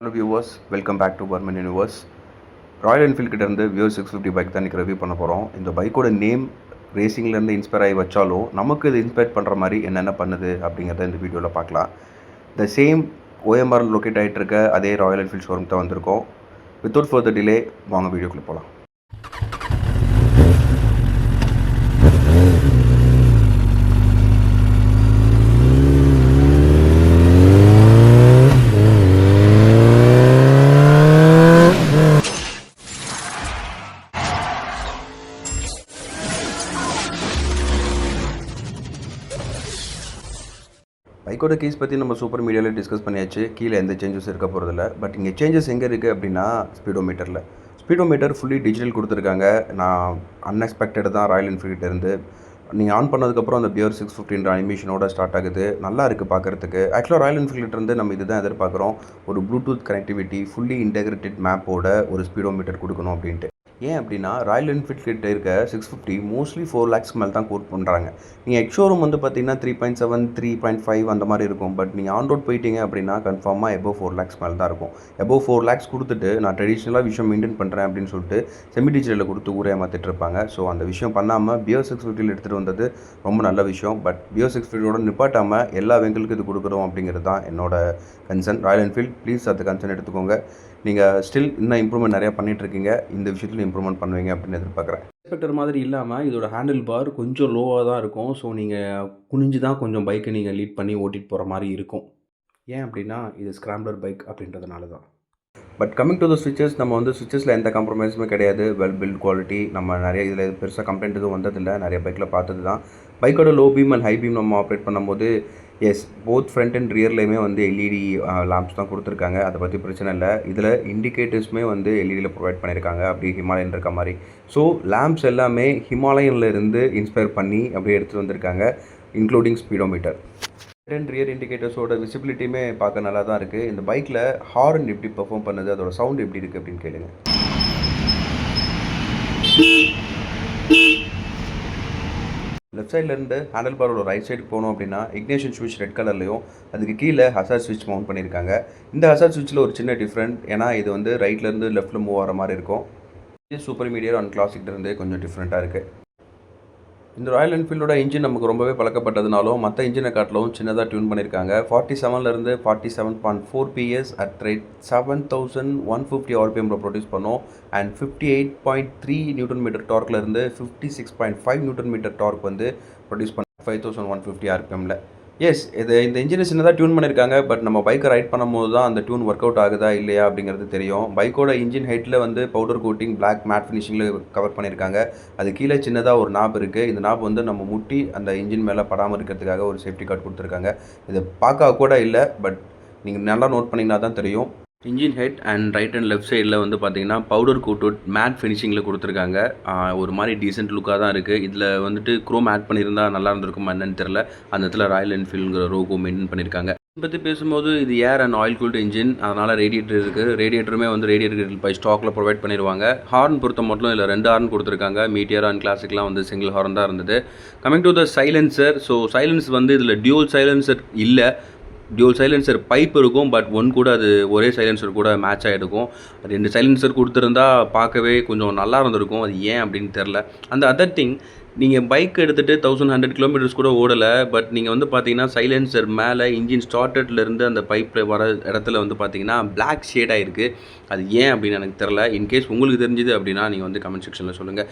Hello viewers, welcome back to Burman Universe. Royal Enfield கிட்ட இருந்து wear 650 bike தான் இன்றைக்கி ரிவ்யூ பண்ண போகிறோம். இந்த பைக்கோட நேம் ரேசிங்லேருந்து இன்ஸ்பயர் ஆகி வச்சாலும் நமக்கு இது இன்ஸ்பயர் பண்ணுற மாதிரி என்னென்ன பண்ணுது அப்படிங்கிறத இந்த வீடியோவில் பார்க்கலாம். த சேம் OMR லொக்கேட் ஆகிட்டு இருக்க அதே ராயல் என்ஃபீல்ட் ஷோரூம் தான் வந்திருக்கோம். வித்தவுட் ஃபர்தர் டிலே வாங்க வீடியோக்குள்ளே போகலாம். பைக்கோட கீஸ் பற்றி நம்ம சூப்பர் மீடியாவில் டிஸ்கஸ் பண்ணியாச்சு. கீழே எந்த சேஞ்சஸ் இருக்க போகிறதில்ல. பட் இங்கே சேஞ்சஸ் எங்கே இருக்குது அப்படின்னா ஸ்பீடோமீட்டர் ஃபுல்லி டிஜிட்டல் கொடுத்துருக்காங்க. நான் அன்எக்ஸ்பெக்டட் தான் ராயல் என்ஃபீல்ட் இருந்து. நீங்கள் ஆன் பண்ணதுக்கப்புறம் அந்த பியர் 650 அனிமேஷனோட ஸ்டார்ட் ஆகுது. நல்லா இருக்குது பார்க்குறதுக்கு. ஆக்சுவலாக ராயல் என்ஃபீல்ட்லேருந்து நம்ம இதுதான் எதிர்பார்க்குறோம். ஒரு ப்ளூடூத் கனெக்டிவிட்டி, ஃபுல்லி இன்டெகிரேட்டட் மேப்போட ஒரு ஸ்பீடோமீட்டர் கொடுக்கணும் அப்படின்ட்டு. ஏன் அப்படின்னா ராயல் என்ஃபீல்ட் கிட்ட இருக்க 650 மோஸ்ட்லி 4 lakhs மேலே தான் கோட் பண்ணுறாங்க. நீங்கள் எக்ஷோரூம் வந்து பார்த்தீங்கன்னா 3.7 3.5 அந்த மாதிரி இருக்கும். பட் நீங்கள் ஆன் ரோட் போயிட்டீங்க அப்படின்னா கன்ஃபார்மாக எபோவ் 4 lakhs மேலே தான் இருக்கும். எபோவ் 4 lakhs கொடுத்துட்டு நான் ட்ரெடிஷ்னலாக விஷயம் மெயின்டைன் பண்ணுறேன் அப்படின்னு சொல்லிட்டு செமி டிஜிட்டலில் கொடுத்து ஊரே ஏமாற்றிட்டு இருப்பாங்க. ஸோ அந்த விஷயம் பண்ணாமல் பியர் 650 எடுத்துகிட்டு வந்தது ரொம்ப நல்ல விஷயம். பட் பியர் 650 நிப்பாட்டாமல் எல்லா வெங்களுக்கும் இது கொடுக்குறோம் அப்படிங்கிறது தான் என்னோட கன்சர்ன். ராயல் என்ஃபீல்ட் ப்ளீஸ் அது கன்சர்ன் எடுத்துக்கோங்க. நீங்கள் ஸ்டில் இன்னும் இம்ப்ரூவ்மெண்ட் நிறையா பண்ணிகிட்ருக்கீங்க. இந்த விஷயத்தில் இம்ப்ரூவ்மெண்ட் பண்ணுவீங்க அப்படின்னு எதிர்பார்க்குறேன். எக்ஸ்பெக்டர் மாதிரி இல்லாமல் இதோட ஹேண்டில் பார் கொஞ்சம் லோவாக தான் இருக்கும். ஸோ நீங்கள் குனிஞ்சு தான் கொஞ்சம் பைக்கை நீங்கள் லீட் பண்ணி ஓட்டிகிட்டு போகிற மாதிரி இருக்கும். ஏன் அப்படின்னா இது ஸ்க்ராம்ப்ளர் பைக் அப்படின்றதுனால தான். பட் கமிங் டு த ஸ்விட்சஸ், நம்ம வந்து ஸ்விட்சஸில் எந்த காம்ப்ரமைஸுமே கிடையாது. வெல் பில்ட் குவாலிட்டி நம்ம நிறைய இதில் பெருசாக கம்ப்ளைண்ட் எதுவும் வந்ததில்லை. நிறைய பைக்கில் பார்த்தது தான். பைக்கோட low beam and high beam நம்ம ஆப்ரேட் பண்ணும்போது எஸ் போத் ஃப்ரண்ட் அண்ட் ரியர்லேயுமே வந்து எல்இடி லேம்ப்ஸ் தான் கொடுத்துருக்காங்க. அதை பற்றி பிரச்சனை இல்லை. இதில் இண்டிகேட்டர்ஸுமே வந்து எல்இடியில் ப்ரொவைட் பண்ணியிருக்காங்க, அப்படி ஹிமாலயன் இருக்க மாதிரி. ஸோ லேம்ப்ஸ் எல்லாமே ஹிமாலயனில் இருந்து இன்ஸ்பயர் பண்ணி அப்படியே எடுத்துகிட்டு வந்திருக்காங்க, இன்க்ளூடிங் ஸ்பீடோமீட்டர். அண்ட் ரியர் இண்டிகேட்டர்ஸோட விசிபிலிட்டியுமே பார்க்க நல்லா தான் இருக்குது. இந்த பைக்கில் ஹார்ன் எப்படி பெர்ஃபார்ம் பண்ணுது, அதோட சவுண்ட் எப்படி இருக்குது அப்படின்னு கேளுங்க. லெஃப்ட் சைட்லேருந்து ஹேண்டில் பாரோட ரைட் சைடு போனோம் அப்படின்னா இக்னேஷன் ஸ்விட்ச் ரெட் கலர்லையும் அதுக்கு கீழே ஹசார்ட் ஸ்விட்ச் மவுண்ட் பண்ணியிருக்காங்க. இந்த ஹசார்ட் ஸ்விட்சில் ஒரு சின்ன டிஃப்ரெண்ட், ஏன்னா இது வந்து ரைட்லேருந்து லெஃப்ட்டில் மூவ் ஆகிற மாதிரி இருக்கும். இது சூப்பர் மீடியர் அண்ட் கிளாசிக்லேருந்து கொஞ்சம் டிஃப்ரெண்ட்டாக இருக்குது. இந்த ராயல் என்ஃபீல்டோட இன்ஜின் நமக்கு ரொம்பவே பழக்கப்பட்டதுனாலும் மற்ற இன்ஜினை காட்டிலும் சின்னதாக டியூன் பண்ணியிருக்காங்க. 47லேருந்து 47.4 PS அட் ரேட் 7150 RPMல ப்ரொடியூஸ் பண்ணோம். அண்ட் 58.3 Nm டார்க்லேருந்து 56.5 Nm டார்க் வந்து ப்ரொடியூஸ் பண்ண 5150 RPMல. எஸ், இந்த இன்ஜினை சின்னதாக டியூன் பண்ணியிருக்காங்க. பட் நம்ம பைக்கை ரைட் பண்ணும்போது தான் அந்த டியூன் ஒர்க் அவுட் ஆகுதா இல்லையா அப்படிங்கிறது தெரியும். பைக்கோட இன்ஜின் ஹைட்டில் வந்து பவுடர் கோட்டிங் பிளாக் மேட் ஃபினிஷிங்கில் கவர் பண்ணியிருக்காங்க. அது கீழே சின்னதாக ஒரு நாப் இருக்குது. இந்த நாப் வந்து நம்ம முட்டி அந்த இன்ஜின் மேலே படாமல் இருக்கிறதுக்காக ஒரு சேஃப்டி கார்டு கொடுத்துருக்காங்க. இதை பார்க்க கூட இல்லை, பட் நீங்கள் நல்லா நோட் பண்ணிங்கன்னா தான் தெரியும். Engine head and right and left சைடில் வந்து பார்த்தீங்கன்னா பவுடர் கோட்டட் மேட் ஃபினிஷிங்கில் கொடுத்துருக்காங்க. ஒரு மாதிரி டீசென்ட் லுக்காக தான் இருக்குது. இதில் வந்துட்டு குரோம் ஆட் பண்ணியிருந்தால் நல்லா இருந்திருக்குமா என்னன்னு தெரில. அந்த இடத்துல ராயல் என்ஃபீல்டுங்கிற ரோகோ மெயின்டைன் பண்ணியிருக்காங்க. இதை பற்றி பேசும்போது இது ஏர் அண்ட் ஆயில் கூல்டு இன்ஜின், அதனால் ரேடியேட்டர் இருக்குது. ரேடியேட்டருமே வந்து ரேடியேட்டர் பை ஸ்டாக்கில் ப்ரொவைட் பண்ணிடுவாங்க. ஹார்ன் பொறுத்த மட்டும் இல்லை 2 ஹார்ன் கொடுத்துருக்காங்க. மீட்டியர் அண்ட் கிளாசிக்லாம் வந்து சிங்கிள் ஹார்ன் தான் இருந்தது. Coming to the silencer, so silence வந்து இதில் டியூல் சைலன்சர் இல்லை. டியூல் சைலன்சர் பைப் இருக்கும், பட் ஒன் கூட அது ஒரே சைலன்சர் கூட மேட்ச் ஆகிருக்கும். 2 சைலன்சர் கொடுத்துருந்தா பார்க்கவே கொஞ்சம் நல்லா இருந்திருக்கும். அது ஏன் அப்படின்னு தெரில. அந்த அதர் திங், நீங்கள் பைக் எடுத்துகிட்டு 1100 km கூட ஓடலை. பட் நீங்கள் வந்து பார்த்தீங்கன்னா சைலன்சர் மேலே இன்ஜின் ஸ்டார்டட்லேருந்து அந்த பைப்பில் வர இடத்துல வந்து பார்த்தீங்கன்னா பிளாக் ஷேட் ஆகிருக்கு. அது ஏன் அப்படின்னு எனக்கு தெரில. இன்கேஸ் உங்களுக்கு தெரிஞ்சுது அப்படின்னா நீங்கள் வந்து கமெண்ட் செக்ஷனில் சொல்லுங்கள்.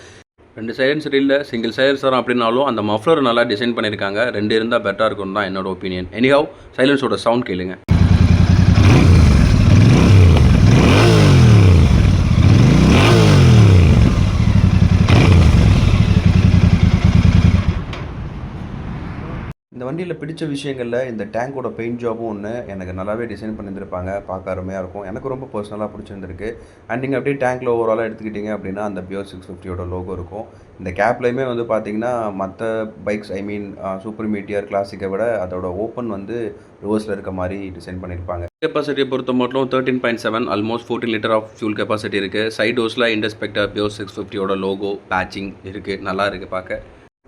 2 சைலன்சர் இல்லை, சிங்கிள் சைலன்சர் அப்படின்னாலும் அந்த மஃப்ளர் நல்லா டிசைன் பண்ணியிருக்காங்க. 2 இருந்தால் பெட்டராக இருக்கும்னு தான் என்னோட ஒப்பீனியன். எனிஹவ் சைலன்ஸோட சவுண்ட் கேளுங்க. இந்த வண்டியில் பிடிச்ச விஷயங்களில் இந்த டேங்கோட பெயிண்ட் ஜாபும் ஒன்று எனக்கு நல்லாவே டிசைன் பண்ணியிருந்திருப்பாங்க. பார்க்க அருமையாக இருக்கும். எனக்கு ரொம்ப பர்சனலாக பிடிச்சிருந்துருக்கு. அண்ட் நீங்கள் அப்படியே டேங்க்கில் ஓவராலாக எடுத்துக்கிட்டிங்க அப்படின்னா அந்த பியர் 650யோட லோகோ இருக்கும். இந்த கேப்லையுமே வந்து பார்த்திங்கன்னா மற்ற பைக்ஸ் சூப்பர் மீட்டியர் கிளாசிக்கை விட அதோட ஓப்பன் வந்து ரிவர்ஸில் இருக்க மாதிரி டிசைன் பண்ணியிருப்பாங்க. கெப்பாசிட்டியை பொறுத்த மட்டும் 13.7 almost 14 litre of fuel capacity இருக்குது. சைட் டோர்ஸில் இண்டஸ்பெக்டர் பியர் 650யோட லோகோ பேட்சிங் இருக்குது. நல்லா இருக்குது பார்க்க.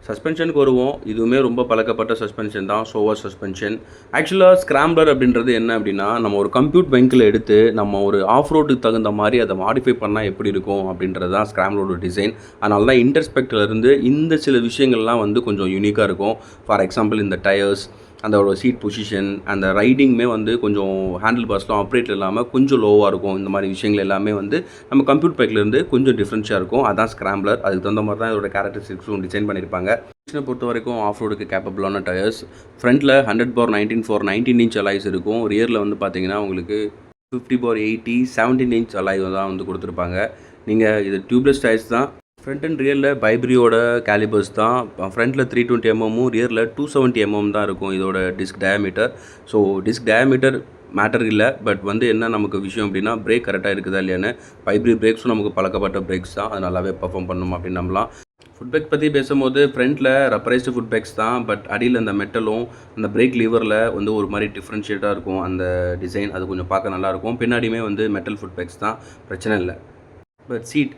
சஸ்பென்ஷனுக்கு வருவோம். இதுவுமே ரொம்ப பழக்கப்பட்ட சஸ்பென்ஷன் தான். Shower suspension. ஆக்சுவலாக ஸ்க்ராம்பிளர் அப்படின்றது என்ன அப்படின்னா, நம்ம ஒரு கம்ப்யூட் வெஹிக்கிள் எடுத்து நம்ம ஒரு ஆஃப் ரோடுக்கு தகுந்த மாதிரி அதை மாடிஃபை பண்ணால் எப்படி இருக்கும் அப்படின்றது தான் ஸ்க்ராம்பிளரோட டிசைன். அதனால தான் இன்டர்ஸ்பெக்ட்லேருந்து இந்த சில விஷயங்கள்லாம் வந்து கொஞ்சம் யூனிக்காக இருக்கும். ஃபார் எக்ஸாம்பிள் இந்த டயர்ஸ், அதோட சீட் பொசிஷன், அந்த ரைடிங்குமே வந்து கொஞ்சம் ஹேண்டில் பார்ஸ்லாம் ஆப்ரேட் இல்லாமல் கொஞ்சம் லோவாக இருக்கும். இந்த மாதிரி விஷயங்கள் எல்லாமே வந்து நம்ம கம்ப்யூட் பைக்லேருந்து கொஞ்சம் டிஃப்ரென்ஷியாக இருக்கும். அதான் ஸ்க்ராம்பிளர். அதுக்கு தகுந்த மாதிரி தான் இதோட கேரக்டரிஸ்டிக்ஸும் டிசைன் பண்ணியிருப்பாங்க. பொறுத்த வரைக்கும் ஆஃப் ரோடுக்கு கேப்பபிளான டயர்ஸ். ஃப்ரண்ட்டில் 100/19 for 19 இன்ச் அலாய்ஸ் இருக்கும். ரியரில் வந்து பார்த்தீங்கன்னா உங்களுக்கு 50/80 17 இன்ச் அலாய் தான் வந்து கொடுத்துருப்பாங்க. நீங்கள் இது டியூப்லெஸ் டயர்ஸ் தான். ஃப்ரண்ட் அண்ட் ரியரில் பைப்ரியோட கேலிபர்ஸ் தான். ஃப்ரண்ட்டில் 320 mm, ரியரில் 270 mm தான் இருக்கும் இதோட disk diameter. So disk diameter matter இல்லை, பட் வந்து என்ன நமக்கு விஷயம் அப்படின்னா பிரேக் கரெக்டாக இருக்குதா இல்லையான்னு. பைப்ரி பிரேக்ஸும் நமக்கு பழக்கப்பட்ட பிரேக்ஸ் தான், அது நல்லாவே பர்ஃபார்ம் பண்ணணும் அப்படின்னு நம்பலாம். ஃபுட் பேக் பற்றி பேசும்போது ஃப்ரண்ட்டில் ரப்பரைஸ்டு ஃபுட் பேக்ஸ் தான், பட் அடியில் அந்த மெட்டலும் அந்த பிரேக் லீவரில் வந்து ஒரு மாதிரி டிஃப்ரென்ஷியேட்டாக இருக்கும் அந்த டிசைன். அது கொஞ்சம் பார்க்க நல்லாயிருக்கும். பின்னாடியுமே வந்து மெட்டல் ஃபுட் பேக்ஸ் தான், பிரச்சனை இல்லை. பட் சீட்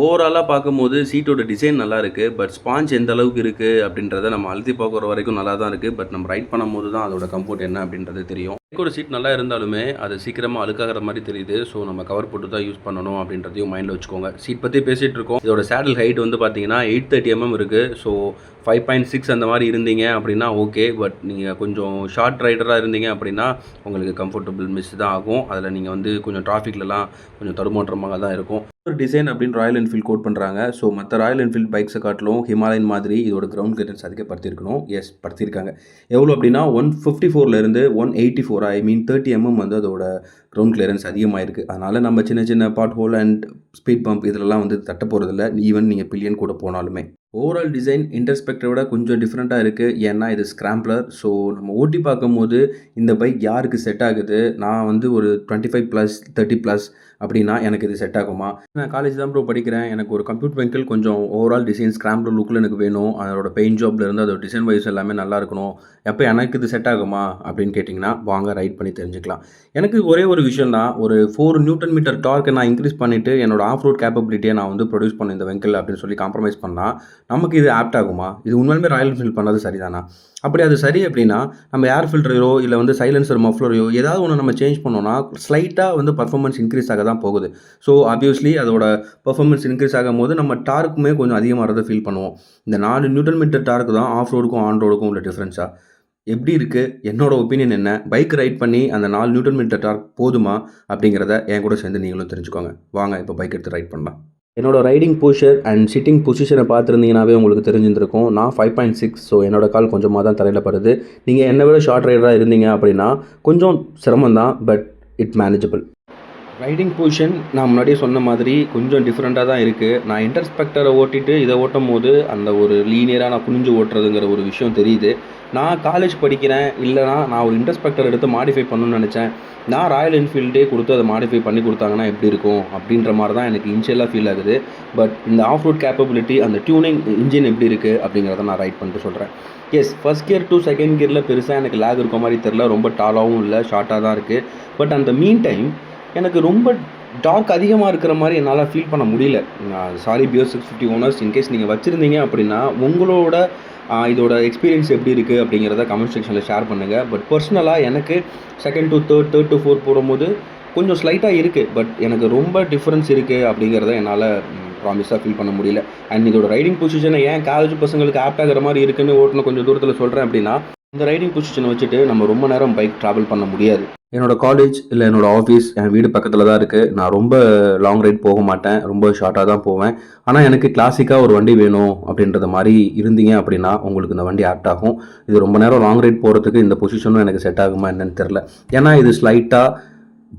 ஓவராலாக பார்க்கும்போது சீட்டோட டிசைன் நல்லா இருக்குது. பட் ஸ்பாஞ்ச் எந்த அளவுக்கு இருக்குது அப்படின்றத நம்ம அழுத்தி பார்க்குற வரைக்கும் நல்லா தான் இருக்குது. பட் நம்ம ரைட் பண்ணும்போது தான் அதோட கம்ஃபர்ட் என்ன அப்படின்றது தெரியும். பைக்கோட சீட் நல்லா இருந்தாலுமே அது சீக்கிரமாக அழுக்காகிற மாதிரி தெரியுது. ஸோ நம்ம கவர் போட்டு தான் யூஸ் பண்ணணும் அப்படின்றதையும் மைண்டில் வச்சுக்கோங்க. சீட் பற்றி பேசிகிட்டு இருக்கோம். இதோட சேடல் ஹைட் வந்து பார்த்தீங்கன்னா 830 mm இருக்குது. ஸோ 5.6 அந்த மாதிரி இருந்தீங்க அப்படின்னா ஓகே. பட் நீங்கள் கொஞ்சம் ஷார்ட் ரைடராக இருந்தீங்க அப்படின்னா உங்களுக்கு கம்ஃபர்டபுள் மிஸ் தான் ஆகும். அதில் நீங்கள் வந்து கொஞ்சம் டிராஃபிக்லலாம் கொஞ்சம் தடுமாற்றமாக தான் இருக்கும். ஒரு டிசைன் அப்படின்னு ராயல் என்ஃபீல்ட் கோட் பண்ணுறாங்க. ஸோ மற்ற ராயல் என்ஃபீல்ட் பைக்ஸை காட்டிலும் ஹிமாலயன் மாதிரி இதோட கிரவுண்ட் கிளியரன்ஸ் அதிகப்படுத்தியிருக்கணும். எஸ், படுத்திருக்காங்க. எவ்வளோ அப்படின்னா 154லேருந்து 184, ஐ மீன் 30 mm வந்து அதோட கிரவுண்ட் கிளியரன்ஸ் அதிகமாக இருக்குது. அதனால் நம்ம சின்ன சின்ன பாட் ஹோல் அண்ட் ஸ்பீட் பம்ப் இதிலலாம் வந்து தட்ட போகிறதில்ல, ஈவன் நீங்கள் பில்லியன் கூட போனாலுமே. ஓவரால் டிசைன் இன்டர்ஸ்பெக்டரை விட கொஞ்சம் டிஃப்ரெண்ட்டாக இருக்குது. ஏன்னா இது ஸ்க்ராம்பிளர். ஸோ நம்ம ஓட்டி பார்க்கும்போது இந்த பைக் யாருக்கு செட் ஆகுது, நான் வந்து ஒரு 25+, 30+ அப்படின்னா எனக்கு இது செட் ஆகுமா? நான் காலேஜ் தான் ப்ரோ படிக்கிறேன். எனக்கு ஒரு கம்ப்யூட் வெஹிக்கிள் கொஞ்சம் ஓவரால் டிசைன் ஸ்க்ராம்பிளர் லுக்கில் எனக்கு வேணும். அதோட பெயிண்ட் ஜாப்லேருந்து அதோட டிசைன் வைஸ் எல்லாமே நல்லா இருக்கணும். எப்போ எனக்கு இது செட் ஆகுமா அப்படின்னு கேட்டிங்கன்னா வாங்க ரைட் பண்ணி தெரிஞ்சுக்கலாம். எனக்கு ஒரே ஒரு விஷயம் தான், ஒரு 4 Nm டார்க்கை நான் இன்க்ரீஸ் பண்ணிவிட்டு என்னோட ஆஃப் ரோட் கேப்பபிலிட்டியை நான் வந்து ப்ரொடியூஸ் பண்ண இந்த வெஹிக்கிள் அப்படின்னு சொல்லி காம்ப்ரமைஸ் பண்ணால் நமக்கு இது ஆப்ட் ஆகுமா? இது உண்மையிலுமே ராயல் என்ஃபீல்ட் பண்ணது சரிதானா? அப்படி அது சரி அப்படின்னா நம்ம ஏர் ஃபில்டரையோ இல்லை வந்து சைலன்சர் மஃப்ளரையோ ஏதாவது ஒன்று நம்ம சேஞ்ச் பண்ணோன்னா ஸ்லைட்டாக வந்து பர்ஃபார்மன்ஸ் இன்க்ரீஸ் ஆக தான் போகுது. ஸோ ஆப்வியஸ்லி அதோட பர்ஃபார்மன்ஸ் இன்க்ரீஸ் ஆகும் போது நம்ம டார்க்குமே கொஞ்சம் அதிகமாகிறத ஃபீல் பண்ணுவோம். இந்த 4 Nm டார்க் தான் ஆஃப் ரோடுக்கும் ஆன் ரோடுக்கும் உள்ள டிஃப்ரென்ஸாக எப்படி இருக்குது? என்னோட ஒப்பீனியன் என்ன? பைக் ரைட் பண்ணி அந்த 4 Nm டார்க் போதுமா அப்படிங்கிறத என் கூட சேர்ந்து நீங்களும் தெரிஞ்சுக்கோங்க. வாங்க இப்போ பைக் எடுத்து ரைட் பண்ணலாம். என்னோட ரைடிங் போஸ்டர் அண்ட் சிட்டிங் பொசிஷனை பார்த்துருந்தீங்கன்னாவே உங்களுக்கு தெரிஞ்சிருந்திருக்கும். நான் 5.6, ஸோ என்னோட கால் கொஞ்சமாக தான் தரையில் படுது. நீங்கள் என்னை விட ஷார்ட் ரைடராக இருந்தீங்க அப்படின்னா கொஞ்சம் சிரமம் தான், but it manageable. Riding position நான் முன்னாடியே சொன்ன மாதிரி கொஞ்சம் டிஃப்ரெண்ட்டாக தான் இருக்குது. நான் இன்டர்ஸ்பெக்டரை ஓட்டிட்டு இதை ஓட்டும் போது அந்த ஒரு லீனியராக நான் குனிஞ்சு ஓட்டுறதுங்கிற ஒரு விஷயம் தெரியுது. நான் காலேஜ் படிக்கிறேன், இல்லைனா நான் ஒரு இன்டர்ஸ்பெக்டர் எடுத்து மாடிஃபை பண்ணணும்னு நினச்சேன். நான் ராயல் என்ஃபீல்டே கொடுத்து அதை மாடிஃபை பண்ணி கொடுத்தாங்கன்னா எப்படி இருக்கும் அப்படின்ற மாதிரி தான் எனக்கு இனிஷியலாக ஃபீல் ஆகுது. பட் இந்த ஆஃப் ரோட் கேப்பபிலிட்டி, அந்த டியூனிங் இன்ஜின் எப்படி இருக்குது அப்படிங்கிறத நான் ரைட் பண்ணிட்டு சொல்கிறேன். Yes, first gear to second கியரில் பெருசாக எனக்கு லேக் இருக்க மாதிரி தெரில. ரொம்ப டாலாகவும் இல்லை, ஷார்ட்டாக தான் இருக்குது. பட் அந்த மீன் டைம் எனக்கு ரொம்ப டார்க் அதிகமாக இருக்கிற மாதிரி என்னால் ஃபீல் பண்ண முடியல. சாரி பியர் 650 ஓனர்ஸ், இன்கேஸ் நீங்கள் வச்சுருந்தீங்க அப்படின்னா உங்களோட இதோட எக்ஸ்பீரியன்ஸ் எப்படி இருக்குது அப்படிங்கிறத கமெண்ட் செக்ஷனில் ஷேர் பண்ணுங்கள். பட் பர்சனலாக எனக்கு second to third, third to fourth போடும்போது கொஞ்சம் ஸ்லைட்டாக இருக்குது. பட் எனக்கு ரொம்ப டிஃப்ரென்ஸ் இருக்குது அப்படிங்கிறத என்னால் ப்ராமிஸாக ஃபீல் பண்ண முடியல. அண்ட் இதோட ரைடிங் பொசிஷனை ஏன் காலேஜ் பசங்களுக்கு ஆப்ட் ஆகிற மாதிரி இருக்குன்னு ஓட்டுன கொஞ்சம் தூரத்தில் சொல்கிறேன் அப்படின்னா, இந்த ரைடிங் பொசிஷனை வச்சுட்டு நம்ம ரொம்ப நேரம் பைக் ட்ராவல் பண்ண முடியாது. என்னோடய காலேஜ் இல்லை என்னோடய ஆஃபீஸ் என் வீடு பக்கத்தில் தான் இருக்குது. நான் ரொம்ப லாங் ரைட் போக மாட்டேன், ரொம்ப ஷார்ட்டாக தான் போவேன். ஆனால் எனக்கு கிளாசிக்காக ஒரு வண்டி வேணும் அப்படின்றத மாதிரி இருந்தீங்க அப்படின்னா உங்களுக்கு இந்த வண்டி ஆப்ட் ஆகும். இது ரொம்ப நேரம் லாங் ரைட் போகிறதுக்கு இந்த பொசிஷனும் எனக்கு செட் ஆகுமா என்னன்னு தெரில. ஏன்னா இது ஸ்லைட்டாக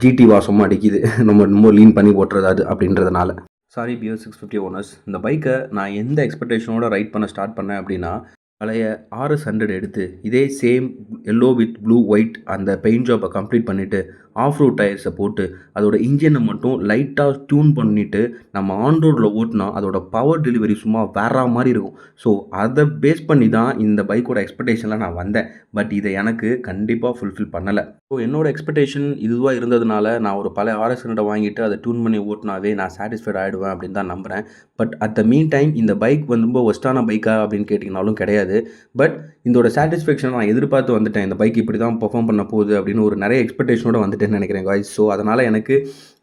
ஜிடி வாசமாக அடிக்குது, நம்ம ரொம்ப லீன் பண்ணி ஓட்டுறது அது அப்படின்றதுனால. சாரி பியர் 650 ஓனர்ஸ், இந்த பைக்கை நான் எந்த எக்ஸ்பெக்டேஷனோட ரைட் பண்ண ஸ்டார்ட் பண்ணேன் அப்படின்னா, பழைய RS100 எடுத்து இதே same yellow with blue white அந்த பெயிண்ட் ஜாப்பை கம்ப்ளீட் பண்ணிவிட்டு ஆஃப் ரோட் டயர்ஸை போட்டு அதோட இன்ஜினை மட்டும் லைட்டாக டியூன் பண்ணிவிட்டு நம்ம ஆன் ரோடில் ஓட்டினா அதோட பவர் டெலிவரி சும்மா வேற மாதிரி இருக்கும். ஸோ அதை பேஸ் பண்ணி தான் இந்த பைக்கோட எக்ஸ்பெக்டேஷனில் நான் வந்தேன். பட் இதை எனக்கு கண்டிப்பாக ஃபுல்ஃபில் பண்ணலை. ஸோ என்னோட எக்ஸ்பெக்டேஷன் இதுவாக இருந்ததுனால நான் ஒரு பழைய RS100 வாங்கிட்டு அதை டியூன் பண்ணி ஓட்டினாவே நான் சாட்டிஸ்ஃபைட் ஆகிடுவேன் அப்படின்னு தான் நம்புகிறேன். But at the mean time இந்த பைக் வந்து ரொம்ப ஒஸ்ட்டான பைக்கா அப்படின்னு கேட்டிங்கனாலும் கிடையாது. பட் இதோட சாட்டிஸ்ஃபேக்ஷனை நான் எதிர்பார்த்து வந்துட்டேன். இந்த பைக் இப்படி தான் பெர்ஃபார்ம் பண்ண போகுது அப்படின்னு ஒரு நிறைய எக்ஸ்பெக்டேஷனோட வந்துட்டேன்னு நினைக்கிறேன் காய்ஸ். ஸோ அதனால்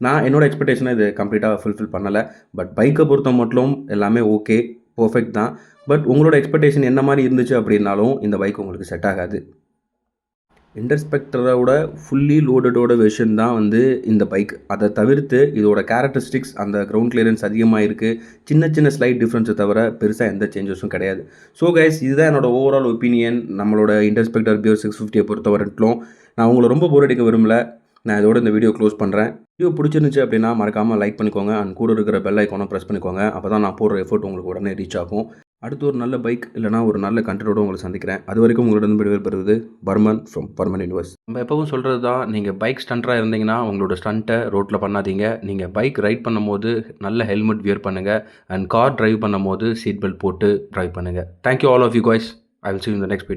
நான் என்னோட எக்ஸ்பெக்டேஷனை இது கம்ப்ளீட்டாக ஃபுல்ஃபில் பண்ணலை. பட் பைக்கை பொறுத்த மட்டும் எல்லாமே ஓகே, பர்ஃபெக்ட் தான். பட் உங்களோட எக்ஸ்பெக்டேஷன் என்ன மாதிரி இருந்துச்சு அப்படின்னாலும் இந்த பைக் உங்களுக்கு செட் ஆகாது. இன்டர்ஸ்பெக்டரோட ஃபுல்லி லோடடோட வெர்ஷன் தான் வந்து இந்த பைக். அதை தவிர்த்து இதோட கேரக்டரிஸ்டிக்ஸ் அந்த கிரவுண்ட் கிளியரன்ஸ் அதிகமாக இருக்குது. சின்ன சின்ன ஸ்லைட் டிஃப்ரென்ஸை தவிர பெருசாக எந்த சேஞ்சஸும் கிடையாது. ஸோ கைஸ், இதுதான் என்னோட ஓவரால் ஒப்பீனியன் நம்மளோட இன்டர்ஸ்பெக்டர் பியர் 650 பொறுத்தவரைக்கும். நான் உங்களை ரொம்ப போர் அடிக்க விரும்பல. நான் இதோட இந்த வீடியோ க்ளோஸ் பண்ணுறேன். வீடியோ பிடிச்சிருந்துச்சு அப்படின்னா மறக்காமல் லைக் பண்ணிக்கோங்க. அண்ட் கூட இருக்கிற பெல் ஐக்கானை ப்ரெஸ் பண்ணிக்கோங்க. அப்போ தான் நான் போடுற எஃபோர்ட் உங்களுக்கு உடனே ரீச் ஆகும். அடுத்து ஒரு நல்ல பைக் இல்லைனா ஒரு நல்ல கண்டென்ட்டோட உங்களை சந்திக்கிறேன். அது வரைக்கும் உங்களிடம் விடைபெறுவது பர்மன் ஃப்ரம் பர்மன் யூனிவர்ஸ். நம்ம எப்பவும் சொல்கிறது தான், நீங்கள் பைக் ஸ்டண்டராக இருந்தீங்கன்னா உங்களோட ஸ்டண்ட்டை ரோட்டில் பண்ணாதீங்க. நீங்கள் பைக் ரைட் பண்ணும்போது நல்ல ஹெல்மெட் வியர் பண்ணுங்கள். அண்ட் கார் டிரைவ் பண்ணும்போது சீட் பெல்ட் போட்டு டிரைவ் பண்ணுங்கள். Thank you all of you guys. I will see you in the next video.